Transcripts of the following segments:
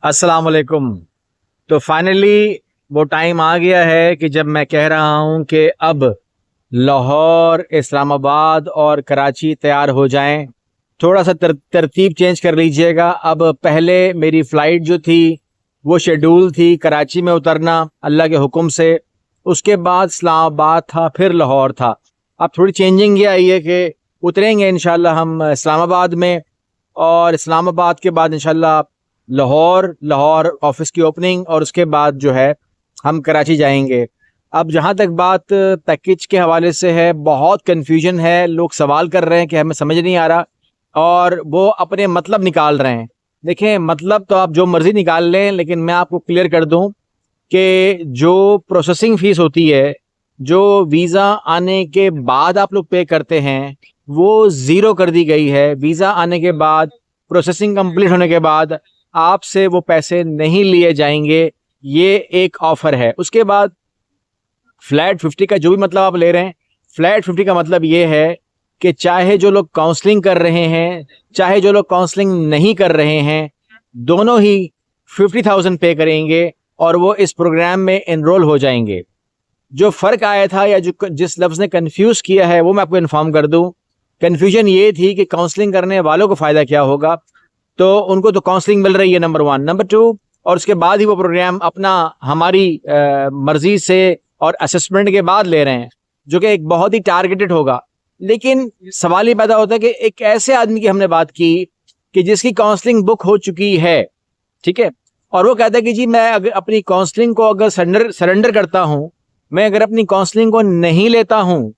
अस्सलाम वालेकुम। तो फाइनली वो टाइम आ गया है कि जब मैं कह रहा हूं कि अब लाहौर, इस्लामाबाद और कराची तैयार हो जाएं। थोड़ा सा तरतीब चेंज कर लीजिएगा। अब पहले मेरी फ़्लाइट जो थी वो शेड्यूल थी कराची में उतरना अल्लाह के हुक्म से, उसके बाद इस्लामाबाद था, फिर लाहौर था। अब थोड़ी चेंजिंग ये आई है कि उतरेंगे इंशाल्लाह हम इस्लामाबाद में, और इस्लामाबाद के बाद इंशाल्लाह लाहौर, लाहौर ऑफिस की ओपनिंग, और उसके बाद जो है हम कराची जाएंगे। अब जहाँ तक बात पैकेज के हवाले से है, बहुत कन्फ्यूजन है, लोग सवाल कर रहे हैं कि हमें समझ नहीं आ रहा, और वो अपने मतलब निकाल रहे हैं। देखें, मतलब तो आप जो मर्ज़ी निकाल लें, लेकिन मैं आपको क्लियर कर दूं कि जो प्रोसेसिंग फ़ीस होती है, जो वीज़ा आने के बाद आप लोग पे करते हैं, वो ज़ीरो कर दी गई है। वीज़ा आने के बाद, प्रोसेसिंग कंप्लीट होने के बाद आपसे वो पैसे नहीं लिए जाएंगे। ये एक ऑफ़र है। उसके बाद फ्लैट 50 का जो भी मतलब आप ले रहे हैं, फ्लैट 50 का मतलब ये है कि चाहे जो लोग काउंसलिंग कर रहे हैं, चाहे जो लोग काउंसलिंग नहीं कर रहे हैं, दोनों ही 50,000 पे करेंगे और वो इस प्रोग्राम में एनरोल हो जाएंगे। जो फ़र्क आया था, या जो जिस लफ्ज़ ने कन्फ्यूज़ किया है, वो मैं आपको इन्फॉर्म कर दूं। कन्फ्यूजन ये थी कि काउंसलिंग करने वालों को फ़ायदा क्या होगा। तो उनको तो काउंसलिंग मिल रही है, नंबर 1। नंबर 2, और उसके बाद ही वो प्रोग्राम अपना हमारी मर्जी से और असेसमेंट के बाद ले रहे हैं, जो कि एक बहुत ही टारगेटेड होगा। लेकिन सवाल ये पैदा होता है कि एक ऐसे आदमी की हमने बात की कि जिसकी काउंसलिंग बुक हो चुकी है, ठीक है, और वो कहता है कि जी मैं अगर अपनी काउंसलिंग को अगर सरेंडर करता हूँ, मैं अगर अपनी काउंसलिंग को नहीं लेता हूँ,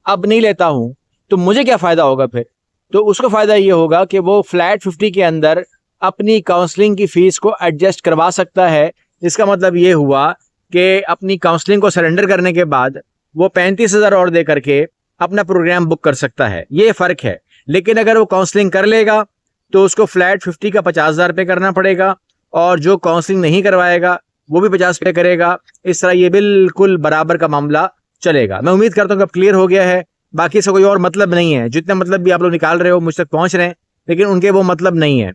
अब नहीं लेता हूँ, तो मुझे क्या फ़ायदा होगा फिर? तो उसको फ़ायदा ये होगा कि वो फ्लैट 50 के अंदर अपनी काउंसलिंग की फ़ीस को एडजस्ट करवा सकता है। इसका मतलब ये हुआ कि अपनी काउंसलिंग को सरेंडर करने के बाद वो 35,000 और दे करके अपना प्रोग्राम बुक कर सकता है। ये फ़र्क है। लेकिन अगर वो काउंसलिंग कर लेगा तो उसको फ्लैट 50 का 50,000 पे करना पड़ेगा, और जो काउंसलिंग नहीं करवाएगा वो भी 50 पे करेगा। इस तरह ये बिल्कुल बराबर का मामला चलेगा। मैं उम्मीद करता हूँ कि अब क्लियर हो गया है। बाकी से कोई और मतलब नहीं है। जितने मतलब भी आप लोग निकाल रहे हो मुझ तक पहुंच रहे हैं, लेकिन उनके वो मतलब नहीं है।